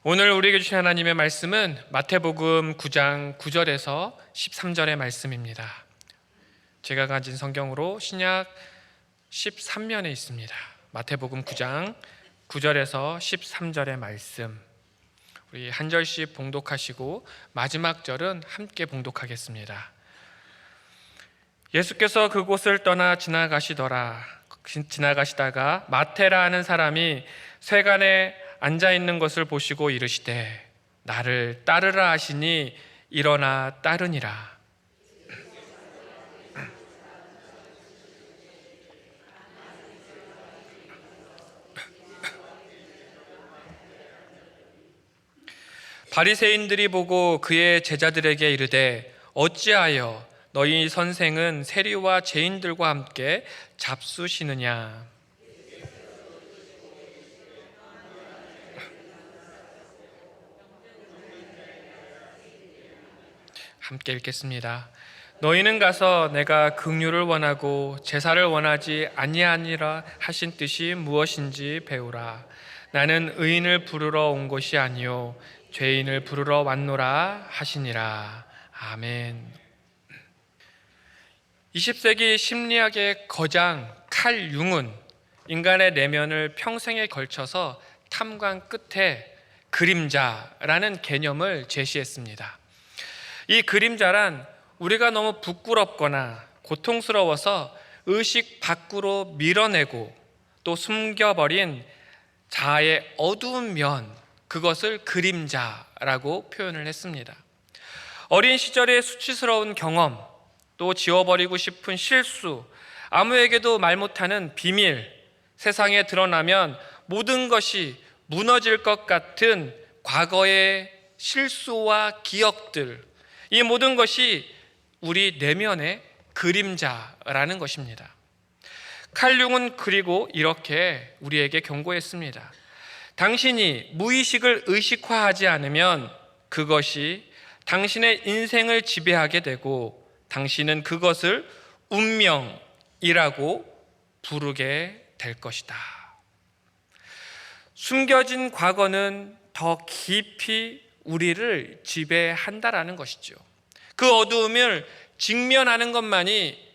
오늘 우리에게 주신 하나님의 말씀은 마태복음 9장 9절에서 13절의 말씀입니다. 제가 가진 성경으로 신약 13면에 있습니다. 마태복음 9장 9절에서 13절의 말씀, 우리 한 절씩 봉독하시고 마지막 절은 함께 봉독하겠습니다. 예수께서 그곳을 떠나 지나가시다가 마태라 하는 사람이 세간에 앉아 있는 것을 보시고 이르시되 나를 따르라 하시니 일어나 따르니라. 바리새인들이 보고 그의 제자들에게 이르되 어찌하여 너희 선생은 세리와 죄인들과 함께 잡수시느냐. 함께 읽겠습니다. 너희는 가서 내가 긍휼을 원하고 제사를 원하지 아니하니라 하신 뜻이 무엇인지 배우라. 나는 의인을 부르러 온 것이 아니요 죄인을 부르러 왔노라 하시니라. 아멘. 20세기 심리학의 거장 칼 융은 인간의 내면을 평생에 걸쳐서 탐관 끝에 그림자라는 개념을 제시했습니다. 이 그림자란 우리가 너무 부끄럽거나 고통스러워서 의식 밖으로 밀어내고 또 숨겨버린 자아의 어두운 면, 그것을 그림자라고 표현을 했습니다. 어린 시절의 수치스러운 경험, 또 지워버리고 싶은 실수, 아무에게도 말 못하는 비밀, 세상에 드러나면 모든 것이 무너질 것 같은 과거의 실수와 기억들, 이 모든 것이 우리 내면의 그림자라는 것입니다. 칼 융은 그리고 이렇게 우리에게 경고했습니다. 당신이 무의식을 의식화하지 않으면 그것이 당신의 인생을 지배하게 되고 당신은 그것을 운명이라고 부르게 될 것이다. 숨겨진 과거는 더 깊이 우리를 지배한다라는 것이죠. 그 어두움을 직면하는 것만이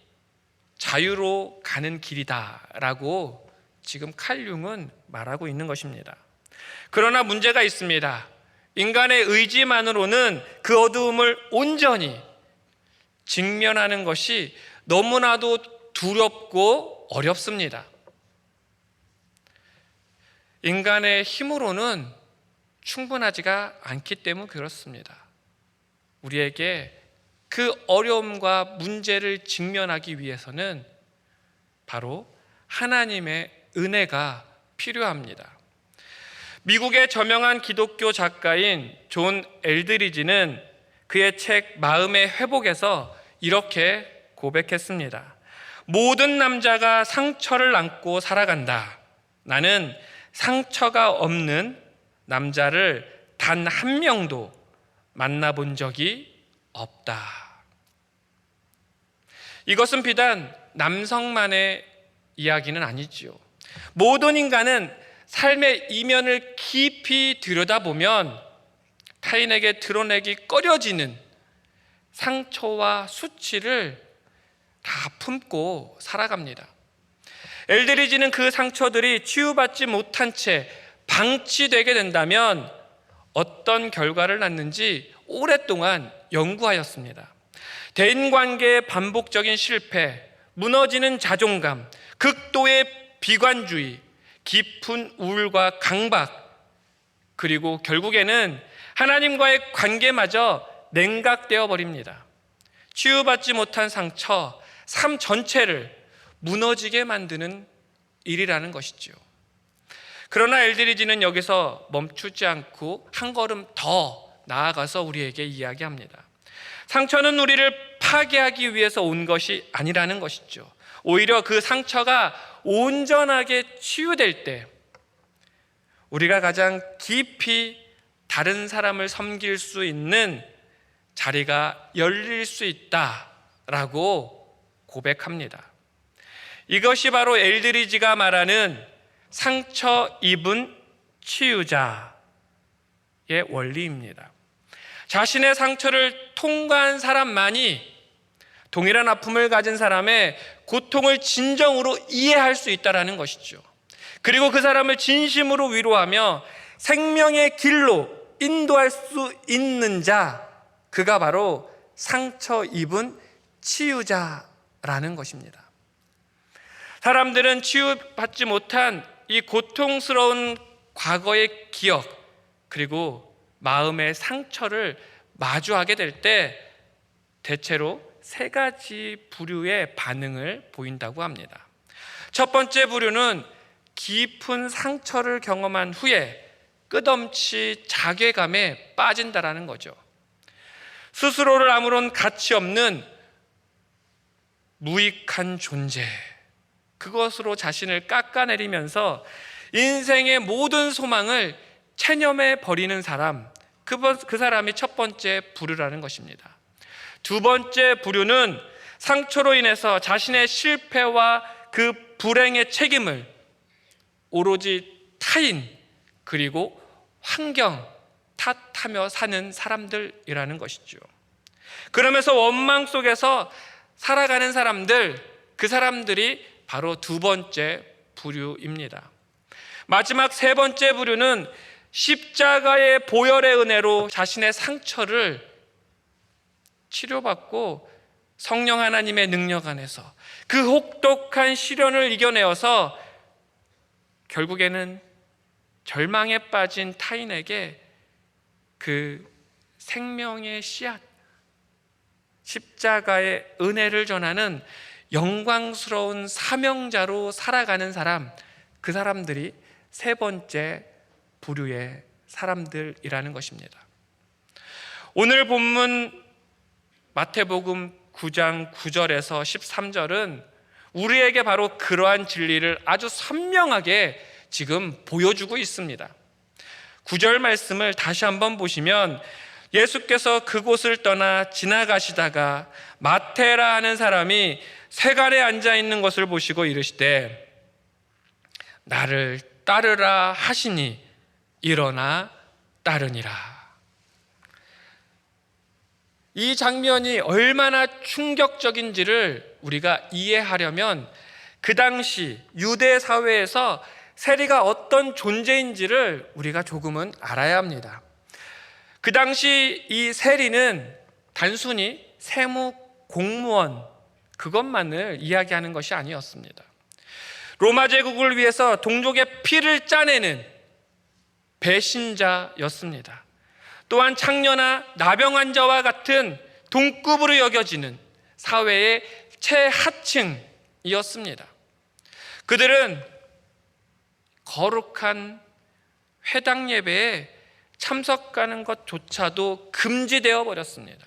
자유로 가는 길이다라고 지금 칼 융은 말하고 있는 것입니다. 그러나 문제가 있습니다. 인간의 의지만으로는 그 어두움을 온전히 직면하는 것이 너무나도 두렵고 어렵습니다. 인간의 힘으로는 충분하지가 않기 때문에 그렇습니다. 우리에게 그 어려움과 문제를 직면하기 위해서는 바로 하나님의 은혜가 필요합니다. 미국의 저명한 기독교 작가인 존 엘드리지는 그의 책 마음의 회복에서 이렇게 고백했습니다. 모든 남자가 상처를 안고 살아간다. 나는 상처가 없는 남자를 단 한 명도 만나본 적이 없다. 이것은 비단 남성만의 이야기는 아니지요. 모든 인간은 삶의 이면을 깊이 들여다보면 타인에게 드러내기 꺼려지는 상처와 수치를 다 품고 살아갑니다. 엘드리지는 그 상처들이 치유받지 못한 채 방치되게 된다면 어떤 결과를 낳는지 오랫동안 연구하였습니다. 대인관계의 반복적인 실패, 무너지는 자존감, 극도의 비관주의, 깊은 우울과 강박, 그리고 결국에는 하나님과의 관계마저 냉각되어 버립니다. 치유받지 못한 상처, 삶 전체를 무너지게 만드는 일이라는 것이죠. 그러나 엘드리지는 여기서 멈추지 않고 한 걸음 더 나아가서 우리에게 이야기합니다. 상처는 우리를 파괴하기 위해서 온 것이 아니라는 것이죠. 오히려 그 상처가 온전하게 치유될 때 우리가 가장 깊이 다른 사람을 섬길 수 있는 자리가 열릴 수 있다라고 고백합니다. 이것이 바로 엘드리지가 말하는 상처 입은 치유자의 원리입니다. 자신의 상처를 통과한 사람만이 동일한 아픔을 가진 사람의 고통을 진정으로 이해할 수 있다는 것이죠. 그리고 그 사람을 진심으로 위로하며 생명의 길로 인도할 수 있는 자, 그가 바로 상처 입은 치유자라는 것입니다. 사람들은 치유받지 못한 이 고통스러운 과거의 기억, 그리고 마음의 상처를 마주하게 될 때 대체로 세 가지 부류의 반응을 보인다고 합니다. 첫 번째 부류는 깊은 상처를 경험한 후에 끝없이 자괴감에 빠진다라는 거죠. 스스로를 아무런 가치 없는 무익한 존재, 그것으로 자신을 깎아내리면서 인생의 모든 소망을 체념해 버리는 사람, 그 사람이 첫 번째 부류라는 것입니다. 두 번째 부류는 상처로 인해서 자신의 실패와 그 불행의 책임을 오로지 타인 그리고 환경 탓하며 사는 사람들이라는 것이죠. 그러면서 원망 속에서 살아가는 사람들, 그 사람들이 바로 두 번째 부류입니다. 마지막 세 번째 부류는 십자가의 보혈의 은혜로 자신의 상처를 치료받고 성령 하나님의 능력 안에서 그 혹독한 시련을 이겨내어서 결국에는 절망에 빠진 타인에게 그 생명의 씨앗, 십자가의 은혜를 전하는 영광스러운 사명자로 살아가는 사람, 그 사람들이 세 번째 부류의 사람들이라는 것입니다. 오늘 본문 마태복음 9장 9절에서 13절은 우리에게 바로 그러한 진리를 아주 선명하게 지금 보여주고 있습니다. 9절 말씀을 다시 한번 보시면 예수께서 그곳을 떠나 지나가시다가 마태라 하는 사람이 세간에 앉아 있는 것을 보시고 이르시되 나를 따르라 하시니 일어나 따르니라. 이 장면이 얼마나 충격적인지를 우리가 이해하려면 그 당시 유대 사회에서 세리가 어떤 존재인지를 우리가 조금은 알아야 합니다. 그 당시 이 세리는 단순히 세무 공무원 그것만을 이야기하는 것이 아니었습니다. 로마 제국을 위해서 동족의 피를 짜내는 배신자였습니다. 또한 창녀나 나병 환자와 같은 동급으로 여겨지는 사회의 최하층이었습니다. 그들은 거룩한 회당 예배에 참석하는 것조차도 금지되어 버렸습니다.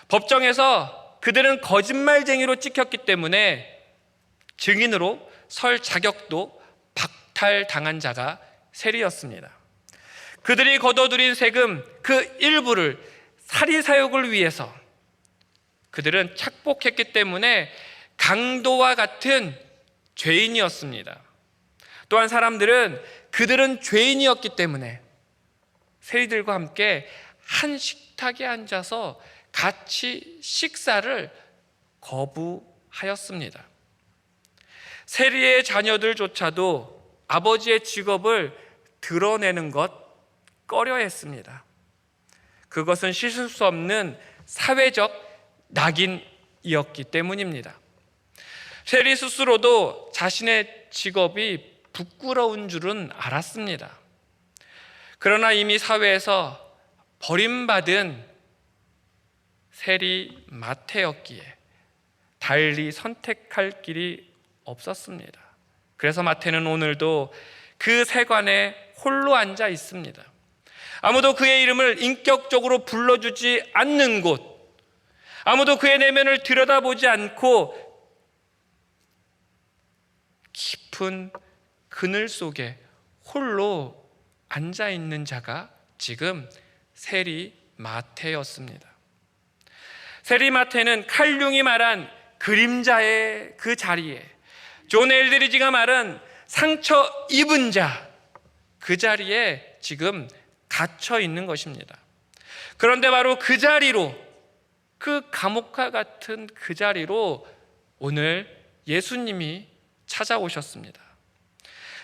법정에서 그들은 거짓말쟁이로 찍혔기 때문에 증인으로 설 자격도 박탈당한 자가 세리였습니다. 그들이 거둬들인 세금 그 일부를 사리사욕을 위해서 그들은 착복했기 때문에 강도와 같은 죄인이었습니다. 또한 사람들은 그들은 죄인이었기 때문에 세리들과 함께 한 식탁에 앉아서 같이 식사를 거부하였습니다. 세리의 자녀들조차도 아버지의 직업을 드러내는 것 꺼려했습니다. 그것은 씻을 수 없는 사회적 낙인이었기 때문입니다. 세리 스스로도 자신의 직업이 부끄러운 줄은 알았습니다. 그러나 이미 사회에서 버림받은 세리 마태였기에 달리 선택할 길이 없었습니다. 그래서 마태는 오늘도 그 세관에 홀로 앉아 있습니다. 아무도 그의 이름을 인격적으로 불러주지 않는 곳, 아무도 그의 내면을 들여다보지 않고 깊은 그늘 속에 홀로 앉아 있는 자가 지금 세리 마태였습니다. 세리 마태는 칼융이 말한 그림자의 그 자리에, 존 엘드리지가 말한 상처 입은 자 그 자리에 지금 갇혀 있는 것입니다. 그런데 바로 그 자리로, 그 감옥과 같은 그 자리로 오늘 예수님이 찾아오셨습니다.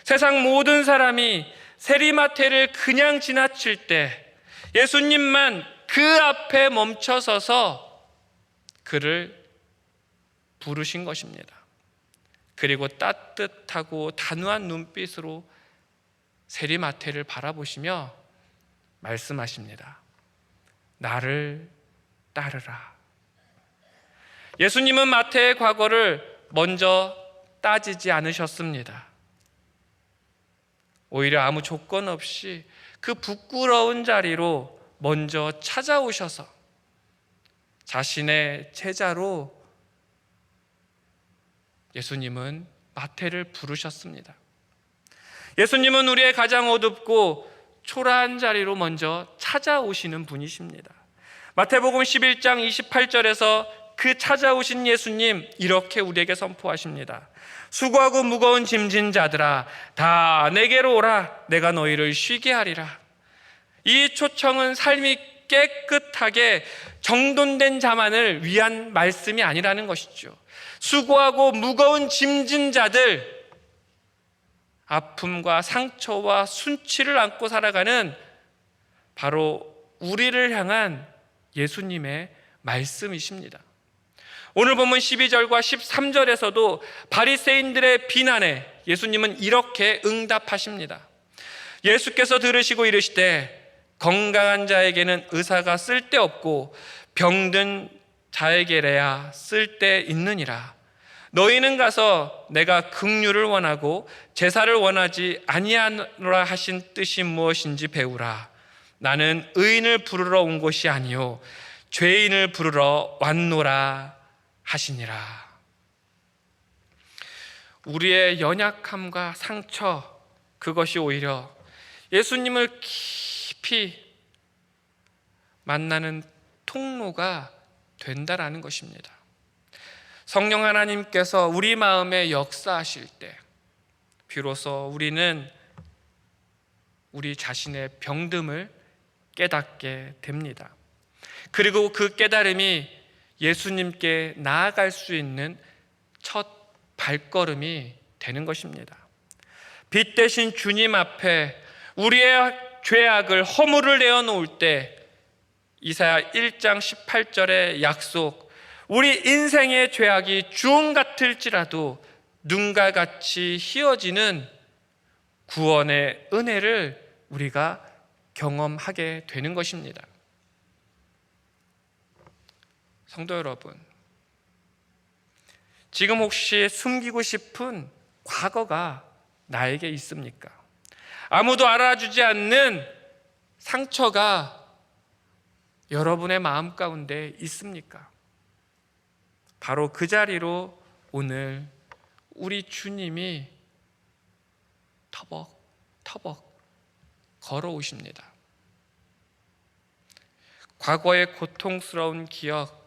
세상 모든 사람이 세리마태를 그냥 지나칠 때 예수님만 그 앞에 멈춰서서 그를 부르신 것입니다. 그리고 따뜻하고 단호한 눈빛으로 세리마태를 바라보시며 말씀하십니다. 나를 따르라. 예수님은 마태의 과거를 먼저 따지지 않으셨습니다. 오히려 아무 조건 없이 그 부끄러운 자리로 먼저 찾아오셔서 자신의 제자로 예수님은 마태를 부르셨습니다. 예수님은 우리의 가장 어둡고 초라한 자리로 먼저 찾아오시는 분이십니다. 마태복음 11장 28절에서 그 찾아오신 예수님 이렇게 우리에게 선포하십니다. 수고하고 무거운 짐진 자들아 다 내게로 오라 내가 너희를 쉬게 하리라. 이 초청은 삶이 깨끗하게 정돈된 자만을 위한 말씀이 아니라는 것이죠. 수고하고 무거운 짐진 자들, 아픔과 상처와 순치를 안고 살아가는 바로 우리를 향한 예수님의 말씀이십니다. 오늘 본문 12절과 13절에서도 바리새인들의 비난에 예수님은 이렇게 응답하십니다. 예수께서 들으시고 이르시되 건강한 자에게는 의사가 쓸데없고 병든 자에게래야 쓸데있느니라. 너희는 가서 내가 긍휼을 원하고 제사를 원하지 아니하노라 하신 뜻이 무엇인지 배우라. 나는 의인을 부르러 온 것이 아니요 죄인을 부르러 왔노라 하시니라. 우리의 연약함과 상처, 그것이 오히려 예수님을 깊이 만나는 통로가 된다라는 것입니다. 성령 하나님께서 우리 마음에 역사하실 때 비로소 우리는 우리 자신의 병듦을 깨닫게 됩니다. 그리고 그 깨달음이 예수님께 나아갈 수 있는 첫 발걸음이 되는 것입니다. 빛 대신 주님 앞에 우리의 죄악을 허물을 내어놓을 때 이사야 1장 18절의 약속, 우리 인생의 죄악이 주홍 같을지라도 눈과 같이 희어지는 구원의 은혜를 우리가 경험하게 되는 것입니다. 성도 여러분, 지금 혹시 숨기고 싶은 과거가 나에게 있습니까? 아무도 알아주지 않는 상처가 여러분의 마음 가운데 있습니까? 바로 그 자리로 오늘 우리 주님이 터벅터벅 걸어오십니다. 과거의 고통스러운 기억,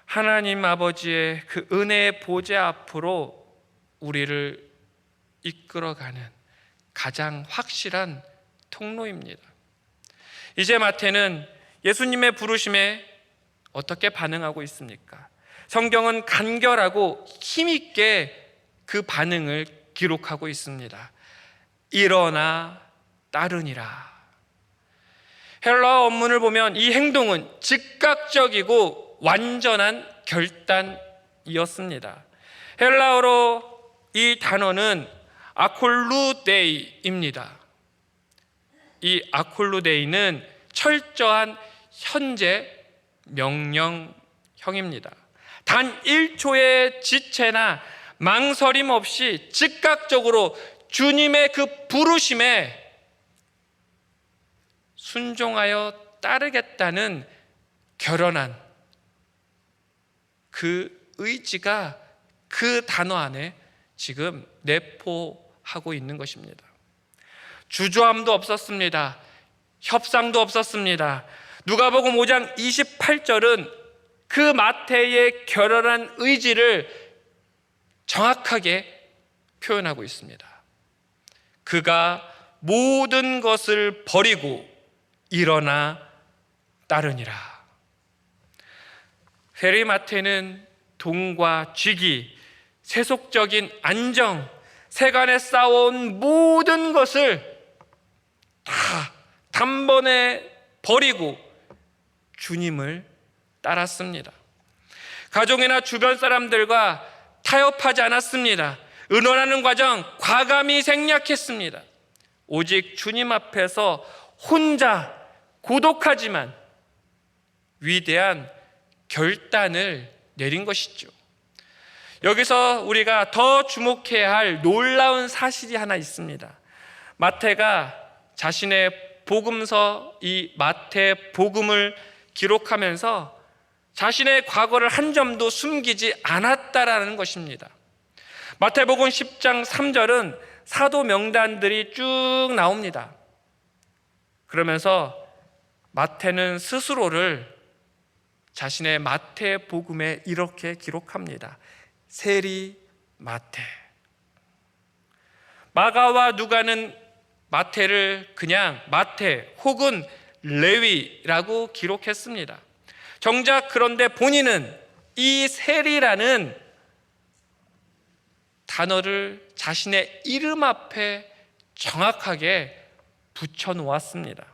하나님 아버지의 그 은혜의 보좌 앞으로 우리를 이끌어가는 가장 확실한 통로입니다. 이제 마태는 예수님의 부르심에 어떻게 반응하고 있습니까? 성경은 간결하고 힘있게 그 반응을 기록하고 있습니다. 일어나 따르니라. 헬라어 원문을 보면 이 행동은 즉각적이고 완전한 결단이었습니다. 헬라어로 이 단어는 아콜루데이입니다. 이 아콜루데이는 철저한 현재 명령형입니다. 단 1초의 지체나 망설임 없이 즉각적으로 주님의 그 부르심에 순종하여 따르겠다는 결연한 그 의지가 그 단어 안에 지금 내포하고 있는 것입니다. 주저함도 없었습니다. 협상도 없었습니다. 누가복음 5장 28절은 그 마태의 결연한 의지를 정확하게 표현하고 있습니다. 그가 모든 것을 버리고 일어나 따르니라. 세리마태는 돈과 쥐기, 세속적인 안정, 세간에 쌓아온 모든 것을 다 단번에 버리고 주님을 따랐습니다. 가족이나 주변 사람들과 타협하지 않았습니다. 의논하는 과정 과감히 생략했습니다. 오직 주님 앞에서 혼자 고독하지만 위대한 결단을 내린 것이죠. 여기서 우리가 더 주목해야 할 놀라운 사실이 하나 있습니다. 마태가 자신의 복음서, 이 마태복음을 기록하면서 자신의 과거를 한 점도 숨기지 않았다라는 것입니다. 마태복음 10장 3절은 사도 명단들이 쭉 나옵니다. 그러면서 마태는 스스로를 자신의 마태복음에 이렇게 기록합니다. 세리 마태. 마가와 누가는 마태를 그냥 마태 혹은 레위라고 기록했습니다. 정작 그런데 본인은 이 세리라는 단어를 자신의 이름 앞에 정확하게 붙여 놓았습니다.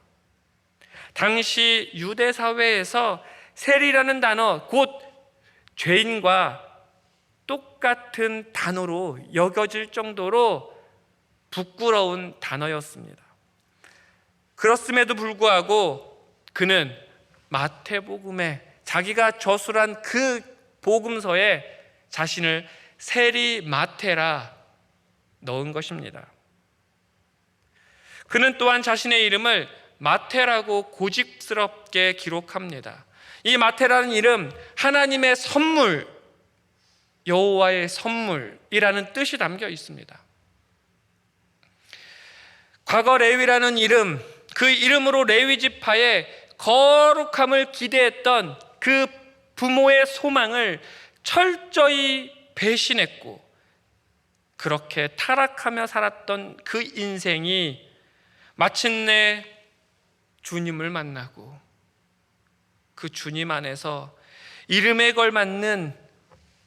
당시 유대 사회에서 세리라는 단어, 곧 죄인과 똑같은 단어로 여겨질 정도로 부끄러운 단어였습니다. 그렇음에도 불구하고 그는 마태복음에 자기가 저술한 그 복음서에 자신을 세리 마태라 넣은 것입니다. 그는 또한 자신의 이름을 마태라고 고집스럽게 기록합니다. 이 마태라는 이름, 하나님의 선물, 여호와의 선물이라는 뜻이 담겨 있습니다. 과거 레위라는 이름, 그 이름으로 레위 지파의 거룩함을 기대했던 그 부모의 소망을 철저히 배신했고 그렇게 타락하며 살았던 그 인생이 마침내 주님을 만나고 그 주님 안에서 이름에 걸맞는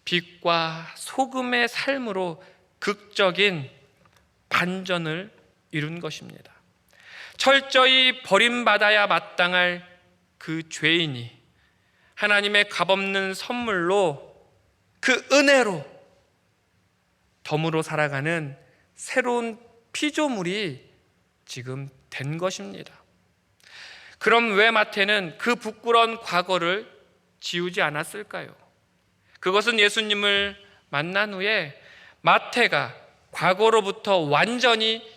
빛과 소금의 삶으로 극적인 반전을 이룬 것입니다. 철저히 버림받아야 마땅할 그 죄인이 하나님의 값없는 선물로 그 은혜로 덤으로 살아가는 새로운 피조물이 지금 된 것입니다. 그럼 왜 마태는 그 부끄러운 과거를 지우지 않았을까요? 그것은 예수님을 만난 후에 마태가 과거로부터 완전히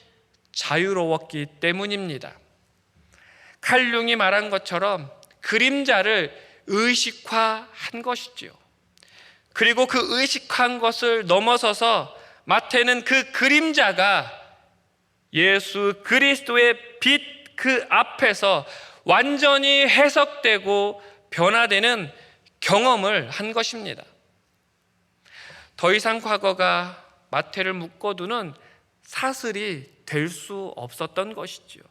자유로웠기 때문입니다. 칼융이 말한 것처럼 그림자를 의식화한 것이지요. 그리고 그 의식한 것을 넘어서서 마태는 그 그림자가 예수 그리스도의 빛 그 앞에서 완전히 해석되고 변화되는 경험을 한 것입니다. 더 이상 과거가 마태를 묶어두는 사슬이 될 수 없었던 것이지요.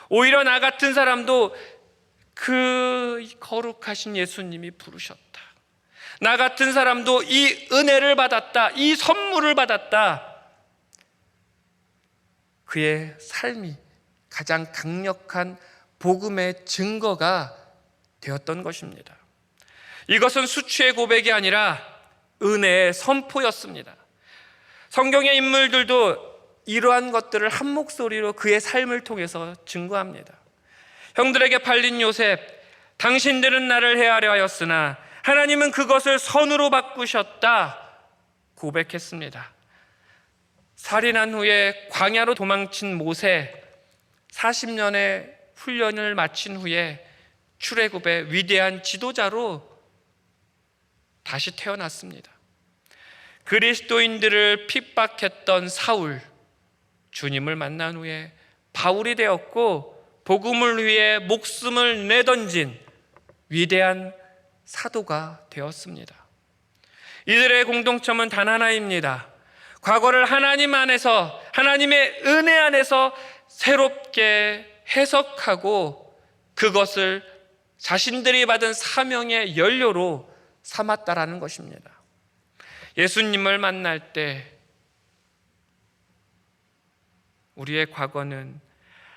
오히려 나 같은 사람도 그 거룩하신 예수님이 부르셨다. 나 같은 사람도 이 은혜를 받았다. 이 선물을 받았다. 그의 삶이 가장 강력한 복음의 증거가 되었던 것입니다. 이것은 수치의 고백이 아니라 은혜의 선포였습니다. 성경의 인물들도 이러한 것들을 한 목소리로 그의 삶을 통해서 증거합니다. 형들에게 팔린 요셉, 당신들은 나를 해하려 하였으나 하나님은 그것을 선으로 바꾸셨다 고백했습니다. 살인한 후에 광야로 도망친 모세, 40년의 훈련을 마친 후에 출애굽의 위대한 지도자로 다시 태어났습니다. 그리스도인들을 핍박했던 사울, 주님을 만난 후에 바울이 되었고 복음을 위해 목숨을 내던진 위대한 사도가 되었습니다. 이들의 공통점은 단 하나입니다. 과거를 하나님 안에서, 하나님의 은혜 안에서 새롭게 해석하고 그것을 자신들이 받은 사명의 연료로 삼았다라는 것입니다. 예수님을 만날 때 우리의 과거는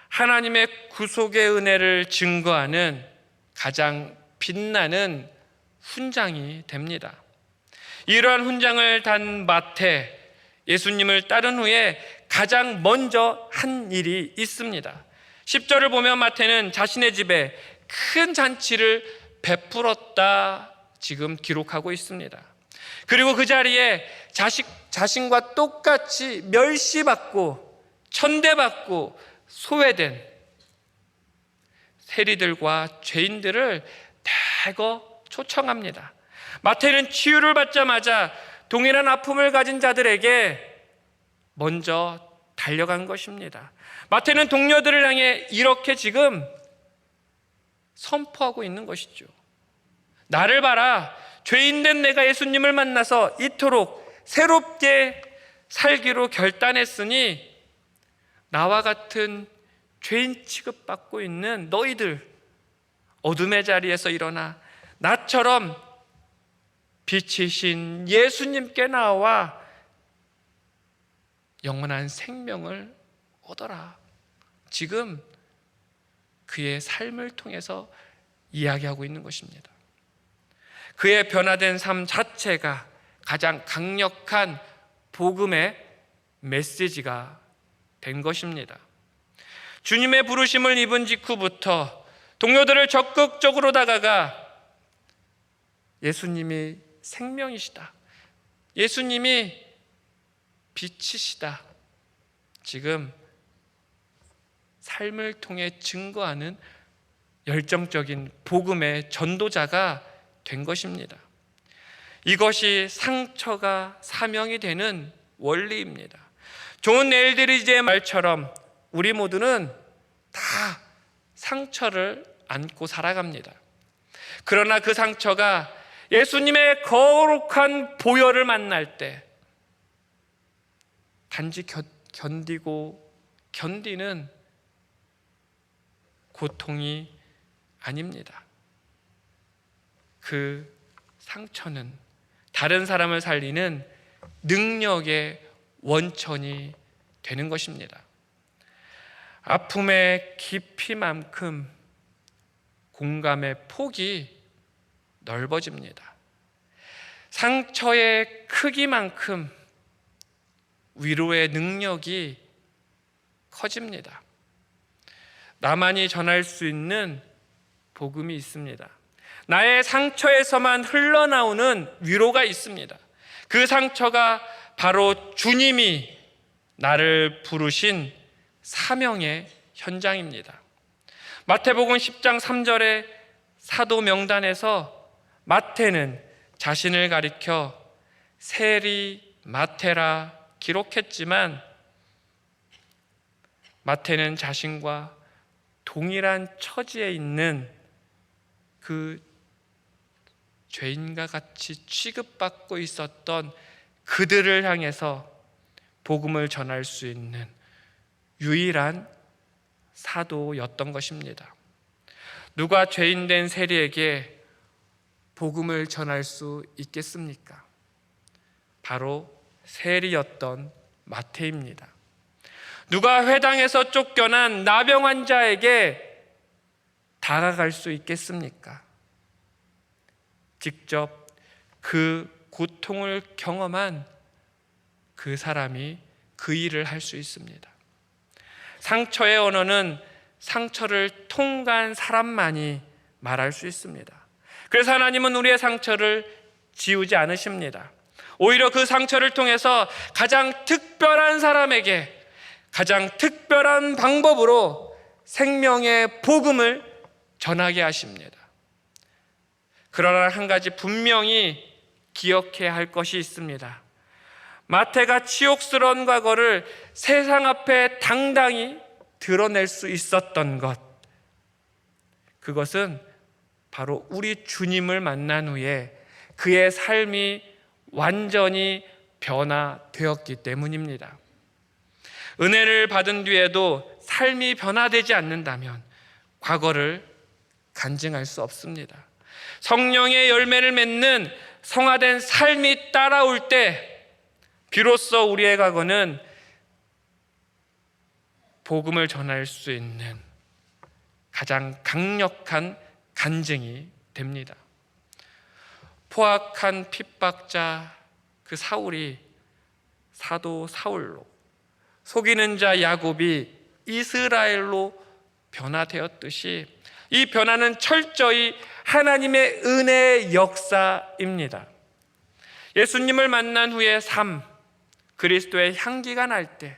하나님의 구속의 은혜를 증거하는 가장 빛나는 훈장이 됩니다. 이러한 훈장을 단 마태, 예수님을 따른 후에 가장 먼저 한 일이 있습니다. 10절을 보면 마태는 자신의 집에 큰 잔치를 베풀었다 지금 기록하고 있습니다. 그리고 그 자리에 자신과 똑같이 멸시받고 천대받고 소외된 세리들과 죄인들을 대거 초청합니다. 마태는 치유를 받자마자 동일한 아픔을 가진 자들에게 먼저 달려간 것입니다. 마태는 동료들을 향해 이렇게 지금 선포하고 있는 것이죠. 나를 봐라. 죄인된 내가 예수님을 만나서 이토록 새롭게 살기로 결단했으니 나와 같은 죄인 취급받고 있는 너희들 어둠의 자리에서 일어나 나처럼 빛이신 예수님께 나와 영원한 생명을 얻어라. 지금 그의 삶을 통해서 이야기하고 있는 것입니다. 그의 변화된 삶 자체가 가장 강력한 복음의 메시지가 된 것입니다. 주님의 부르심을 입은 직후부터 동료들을 적극적으로 다가가 예수님이 생명이시다, 예수님이 빛이시다, 지금 삶을 통해 증거하는 열정적인 복음의 전도자가 된 것입니다. 이것이 상처가 사명이 되는 원리입니다. 존 엘드리지의 말처럼 우리 모두는 다 상처를 안고 살아갑니다. 그러나 그 상처가 예수님의 거룩한 보혈을 만날 때 단지 견디는 고통이 아닙니다. 그 상처는 다른 사람을 살리는 능력의 원천이 되는 것입니다. 아픔의 깊이만큼 공감의 폭이 넓어집니다. 상처의 크기만큼 위로의 능력이 커집니다. 나만이 전할 수 있는 복음이 있습니다. 나의 상처에서만 흘러나오는 위로가 있습니다. 그 상처가 바로 주님이 나를 부르신 사명의 현장입니다. 마태복음 10장 3절의 사도 명단에서 마태는 자신을 가리켜 세리 마태라 기록했지만 마태는 자신과 동일한 처지에 있는 그 죄인과 같이 취급받고 있었던 그들을 향해서 복음을 전할 수 있는 유일한 사도였던 것입니다. 누가 죄인된 세리에게 복음을 전할 수 있겠습니까? 바로 세리였던 마태입니다. 누가 회당에서 쫓겨난 나병 환자에게 다가갈 수 있겠습니까? 직접 그 고통을 경험한 그 사람이 그 일을 할 수 있습니다. 상처의 언어는 상처를 통과한 사람만이 말할 수 있습니다. 그래서 하나님은 우리의 상처를 지우지 않으십니다. 오히려 그 상처를 통해서 가장 특별한 사람에게 가장 특별한 방법으로 생명의 복음을 전하게 하십니다. 그러나 한 가지 분명히 기억해야 할 것이 있습니다. 마태가 치욕스러운 과거를 세상 앞에 당당히 드러낼 수 있었던 것, 그것은 바로 우리 주님을 만난 후에 그의 삶이 완전히 변화되었기 때문입니다. 은혜를 받은 뒤에도 삶이 변화되지 않는다면 과거를 간증할 수 없습니다. 성령의 열매를 맺는 성화된 삶이 따라올 때 비로소 우리의 과거는 복음을 전할 수 있는 가장 강력한 간증이 됩니다. 포악한 핍박자 그 사울이 사도 사울로, 속이는 자 야곱이 이스라엘로 변화되었듯이 이 변화는 철저히 하나님의 은혜의 역사입니다. 예수님을 만난 후의 삶, 그리스도의 향기가 날 때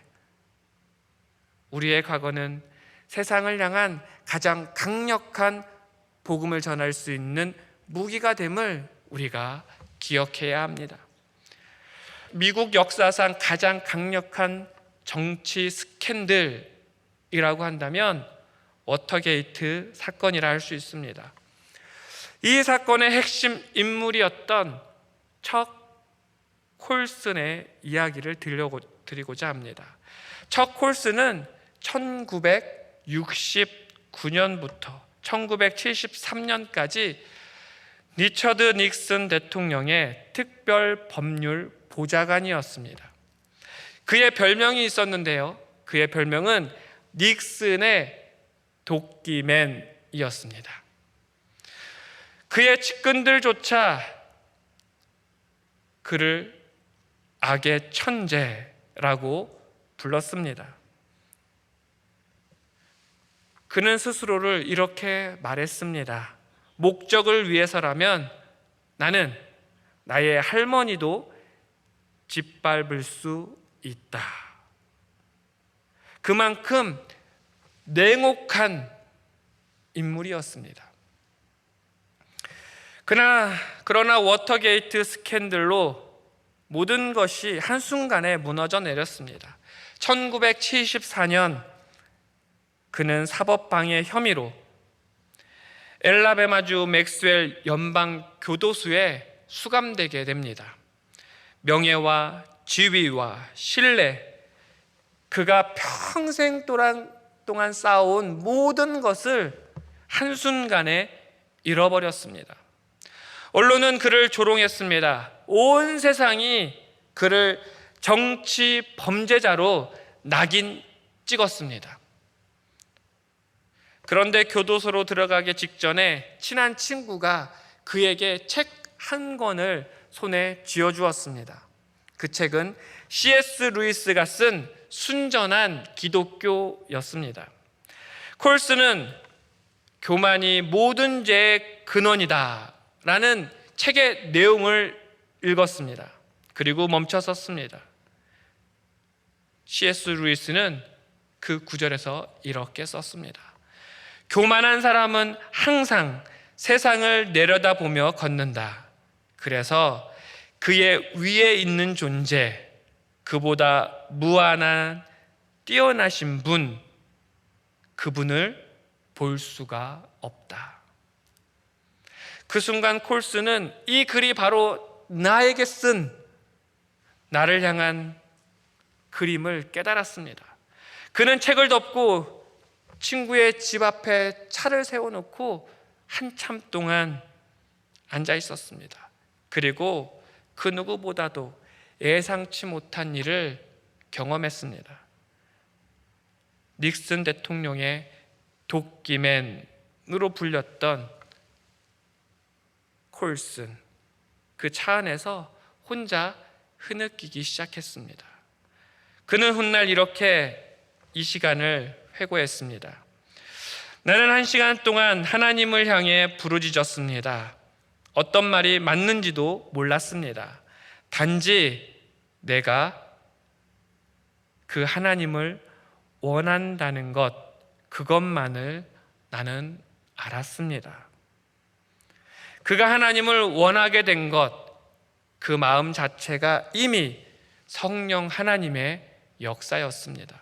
우리의 과거는 세상을 향한 가장 강력한 복음을 전할 수 있는 무기가 됨을 우리가 기억해야 합니다. 미국 역사상 가장 강력한 정치 스캔들이라고 한다면 워터게이트 사건이라 할 수 있습니다. 이 사건의 핵심 인물이었던 척 콜슨의 이야기를 드리고자 합니다. 척 콜슨은 1969년부터 1973년까지 리처드 닉슨 대통령의 특별 법률 보좌관이었습니다. 그의 별명이 있었는데요, 그의 별명은 닉슨의 도끼맨이었습니다. 그의 측근들조차 그를 악의 천재라고 불렀습니다. 그는 스스로를 이렇게 말했습니다. 목적을 위해서라면 나는 나의 할머니도 짓밟을 수 있다. 그만큼 냉혹한 인물이었습니다. 그러나 워터게이트 스캔들로 모든 것이 한순간에 무너져 내렸습니다. 1974년 그는 사법방해 혐의로 엘라베마주 맥스웰 연방교도소에 수감되게 됩니다. 명예와 지위와 신뢰, 그가 평생 동안 쌓아온 모든 것을 한순간에 잃어버렸습니다. 언론은 그를 조롱했습니다. 온 세상이 그를 정치 범죄자로 낙인 찍었습니다. 그런데 교도소로 들어가기 직전에 친한 친구가 그에게 책 한 권을 손에 쥐어주었습니다. 그 책은 C.S. 루이스가 쓴 순전한 기독교였습니다. 콜슨은 교만이 모든 죄의 근원이다 라는 책의 내용을 읽었습니다. 그리고 멈춰섰습니다. C.S. 루이스는 그 구절에서 이렇게 썼습니다. 교만한 사람은 항상 세상을 내려다보며 걷는다. 그래서 그의 위에 있는 존재, 그보다 무한한 뛰어나신 분, 그분을 볼 수가 없다. 그 순간 콜슨은 이 글이 바로 나에게 쓴, 나를 향한 그림을 깨달았습니다. 그는 책을 덮고 친구의 집 앞에 차를 세워놓고 한참 동안 앉아 있었습니다. 그리고 그 누구보다도 예상치 못한 일을 경험했습니다. 닉슨 대통령의 도끼맨으로 불렸던 콜슨, 그 차 안에서 혼자 흐느끼기 시작했습니다. 그는 훗날 이렇게 이 시간을 회고했습니다. 나는 1시간 동안 하나님을 향해 부르짖었습니다. 어떤 말이 맞는지도 몰랐습니다. 단지 내가 그 하나님을 원한다는 것, 그것만을 나는 알았습니다. 그가 하나님을 원하게 된 것, 그 마음 자체가 이미 성령 하나님의 역사였습니다.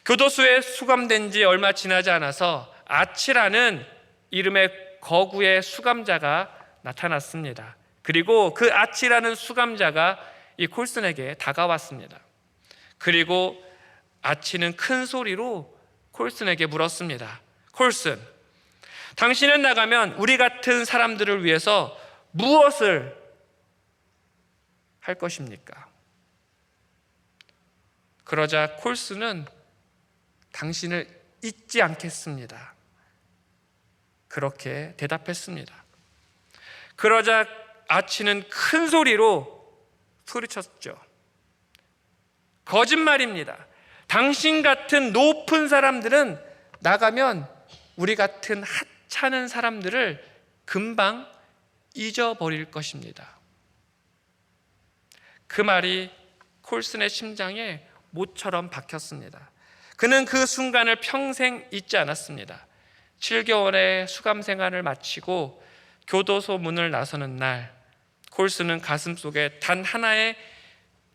교도소에 수감된 지 얼마 지나지 않아서 아치라는 이름의 거구의 수감자가 나타났습니다. 그리고 그 아치라는 수감자가 이 콜슨에게 다가왔습니다. 그리고 아치는 큰 소리로 콜슨에게 물었습니다. 콜슨, 당신은 나가면 우리 같은 사람들을 위해서 무엇을 할 것입니까? 그러자 콜스는 당신을 잊지 않겠습니다. 그렇게 대답했습니다. 그러자 아치는 큰 소리로 소리쳤죠. 거짓말입니다. 당신 같은 높은 사람들은 나가면 우리 같은 하찮은 사람들을 금방 잊어버릴 것입니다. 그 말이 콜슨의 심장에 못처럼 박혔습니다. 그는 그 순간을 평생 잊지 않았습니다. 7개월의 수감 생활을 마치고 교도소 문을 나서는 날, 콜슨은 가슴속에 단 하나의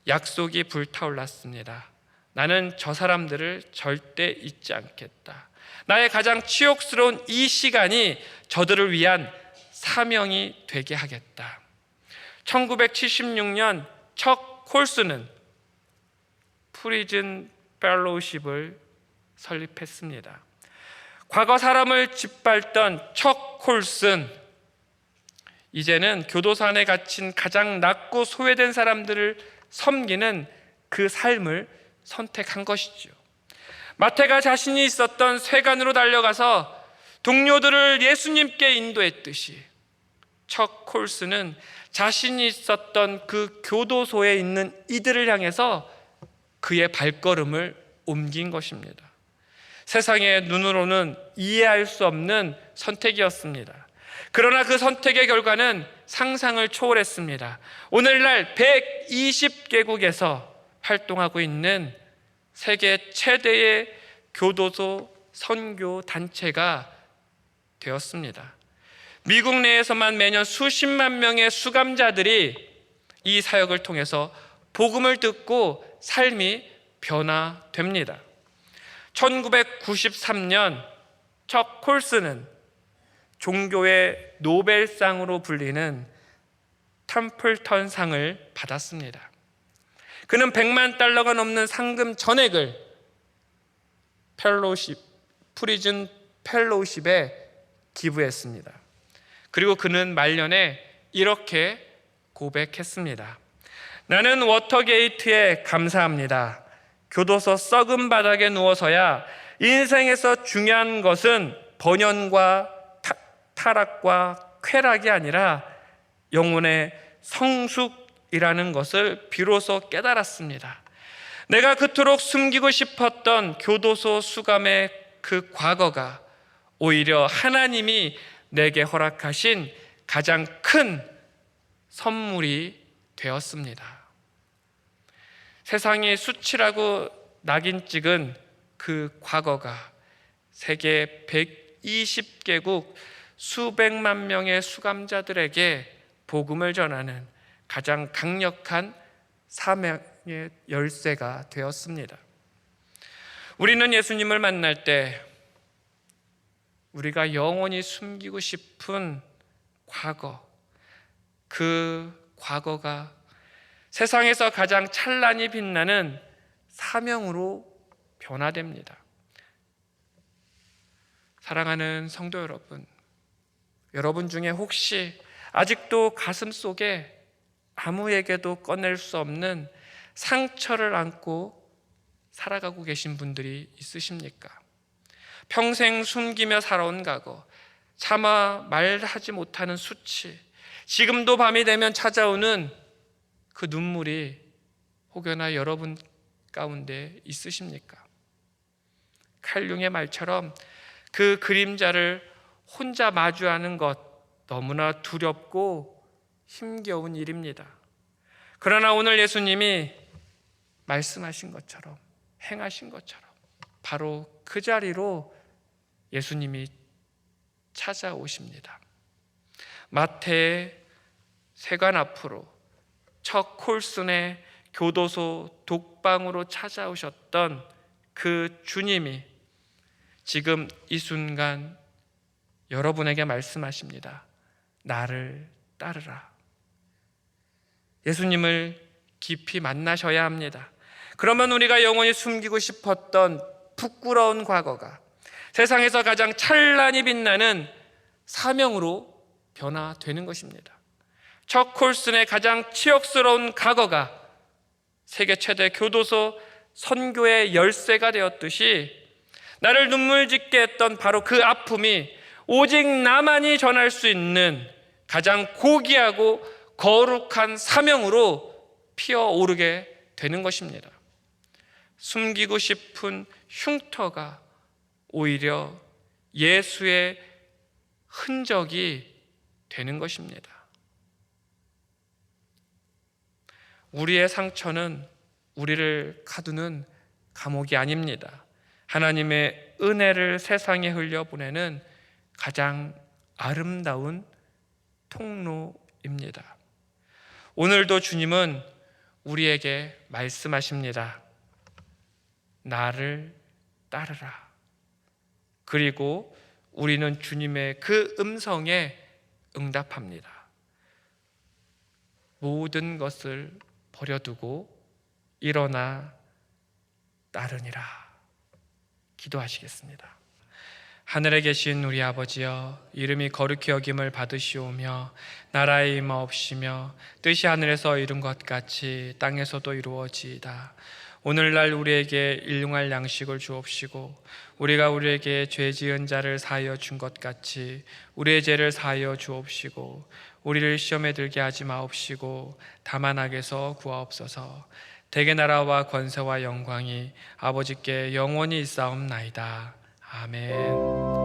약속이 불타올랐습니다. 나는 저 사람들을 절대 잊지 않겠다. 나의 가장 치욕스러운 이 시간이 저들을 위한 사명이 되게 하겠다. 1976년 척 콜슨은 프리즌 펠로우십을 설립했습니다. 과거 사람을 짓밟던 척 콜슨, 이제는 교도소 안에 갇힌 가장 낮고 소외된 사람들을 섬기는 그 삶을 선택한 것이죠. 마태가 자신이 있었던 쇠간으로 달려가서 동료들을 예수님께 인도했듯이 척 콜슨은 자신이 있었던 그 교도소에 있는 이들을 향해서 그의 발걸음을 옮긴 것입니다. 세상의 눈으로는 이해할 수 없는 선택이었습니다. 그러나 그 선택의 결과는 상상을 초월했습니다. 오늘날 120개국에서 활동하고 있는 세계 최대의 교도소 선교 단체가 되었습니다. 미국 내에서만 매년 수십만 명의 수감자들이 이 사역을 통해서 복음을 듣고 삶이 변화됩니다. 1993년 척 콜슨은 종교의 노벨상으로 불리는 텀플턴 상을 받았습니다. 그는 100만 달러가 넘는 상금 전액을 프리즌 펠로우십에 기부했습니다. 그리고 그는 말년에 이렇게 고백했습니다. 나는 워터게이트에 감사합니다. 교도소 썩은 바닥에 누워서야 인생에서 중요한 것은 번연과 타락과 쾌락이 아니라 영혼의 성숙이라는 것을 비로소 깨달았습니다. 내가 그토록 숨기고 싶었던 교도소 수감의 그 과거가 오히려 하나님이 내게 허락하신 가장 큰 선물이 되었습니다. 세상이 수치라고 낙인 찍은 그 과거가 세계 120개국 수백만 명의 수감자들에게 복음을 전하는 가장 강력한 사명의 열쇠가 되었습니다. 우리는 예수님을 만날 때 우리가 영원히 숨기고 싶은 과거, 그 과거가 세상에서 가장 찬란히 빛나는 사명으로 변화됩니다. 사랑하는 성도 여러분, 여러분 중에 혹시 아직도 가슴 속에 아무에게도 꺼낼 수 없는 상처를 안고 살아가고 계신 분들이 있으십니까? 평생 숨기며 살아온 과거, 차마 말하지 못하는 수치, 지금도 밤이 되면 찾아오는 그 눈물이 혹여나 여러분 가운데 있으십니까? 칼융의 말처럼 그 그림자를 혼자 마주하는 것 너무나 두렵고 힘겨운 일입니다. 그러나 오늘 예수님이 말씀하신 것처럼, 행하신 것처럼 바로 그 자리로 예수님이 찾아오십니다. 마태의 세관 앞으로 척 콜슨의 교도소 독방으로 찾아오셨던 그 주님이 지금 이 순간 여러분에게 말씀하십니다. 나를 따르라. 예수님을 깊이 만나셔야 합니다. 그러면 우리가 영원히 숨기고 싶었던 부끄러운 과거가 세상에서 가장 찬란히 빛나는 사명으로 변화되는 것입니다. 척 콜슨의 가장 치욕스러운 과거가 세계 최대 교도소 선교의 열쇠가 되었듯이 나를 눈물 짓게 했던 바로 그 아픔이 오직 나만이 전할 수 있는 가장 고귀하고 거룩한 사명으로 피어오르게 되는 것입니다. 숨기고 싶은 흉터가 오히려 예수의 흔적이 되는 것입니다. 우리의 상처는 우리를 가두는 감옥이 아닙니다. 하나님의 은혜를 세상에 흘려보내는 가장 아름다운 통로입니다. 오늘도 주님은 우리에게 말씀하십니다. 나를 따르라. 그리고 우리는 주님의 그 음성에 응답합니다. 모든 것을 버려두고 일어나 따르니라. 기도하시겠습니다. 하늘에 계신 우리 아버지여, 이름이 거룩히 여김을 받으시오며 나라의 임하옵시며 뜻이 하늘에서 이룬 것 같이 땅에서도 이루어지이다. 오늘날 우리에게 일용할 양식을 주옵시고 우리가 우리에게 죄 지은 자를 사하여 준 것 같이 우리의 죄를 사하여 주옵시고 우리를 시험에 들게 하지 마옵시고 다만 악에서 구하옵소서. 대개 나라와 권세와 영광이 아버지께 영원히 있사옵나이다. 아멘.